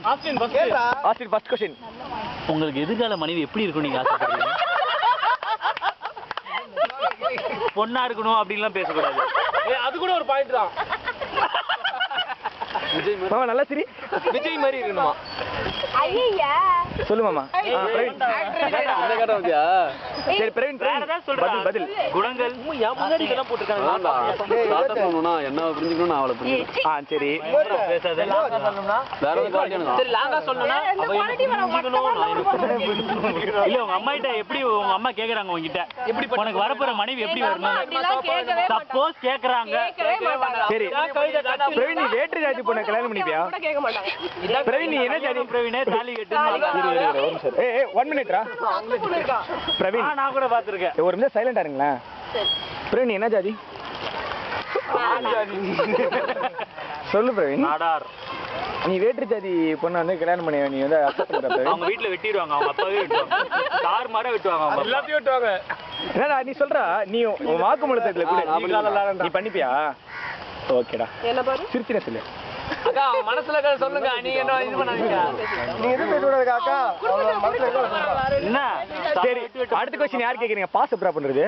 Austin first question. உங்களுக்கு எதிர்கால மனைவி எப்படி இருக்கும் நீங்க ஆசைப்படுறீங்க? பொண்ணா இருக்கணும் அப்படின்லாம் பேசக்கூடாது. அது கூட ஒரு பாயிண்ட் தான். விஜய் மாமா நல்லா சரி. விஜய் மாதிரி இருக்கணுமா? ஐயா சொல்லு மாமா. பிரவீன் அந்த கேட்ட வந்தியா? சரி பிரவீன் பதில் பதில். குணங்கள் முன்னாடி இதெல்லாம் போட்டுருக்காங்க. லாஸ்டா சொல்லணும்னா என்ன புரிஞ்சுக்கணும் அவளை புரிஞ்சுக்கணும். சரி பேசாத. வேற எதுவும் காட்டியானுங்க. சரி லாங்கா சொல்லணும்னா அவ இல்ல உங்க அம்மா கிட்ட எப்படி உங்க அம்மா கேக்குறாங்க உங்ககிட்ட எப்படி உனக்கு வரப்போற மனைவி எப்படி வரணும் சப்போஸ் கேக்குறாங்க. சரி பிரவீன் நீ வேற்று ஜாதி பொண்ணை கல்யாணம் பண்ணிப்பியா? பிரவீன் நீ என்ன ஜாதி? பிரவீனே தாலி கட்டு. ஏய் 1 மினிட்ரா. பிரவீன் நான் கூட பாத்துர்க்கேன். ஒரு நிமிஷம் சைலண்டா இருங்களேன். பிரவீன் நீ என்ன ஜாதி? சொல்லு பிரவீன். நாடார். நீ வேற்று ஜாதி பொண்ணை வந்து கல்யாணம் பண்ணி நீ வந்து அக்செப்ட் பண்ற பிரவீன்? அவங்க வீட்ல வெட்டிடுவாங்க. அவங்க அப்பாவே வெட்டுவாங்க. கார் மாற வெட்டுவாங்க. அவங்க எல்லாத்தையும் வெட்டுவாங்க. என்னடா நீ சொல்றா? நீ உன் வாக்குமூலத்துல கூட நீ பண்ணிப்பியா? ஓகேடா. என்ன பாரு சிரிச்சின சொல்லு. அக்கா மனசுல சொல்லுங்க. நீங்க என்ன இது பண்ணாதீங்க. நீ எது பேசக்கூடாது அக்கா. என்ன சரி அடுத்த क्वेश्चन யார் கேக்குறீங்க? பாஸ் எப்பரா பண்றது?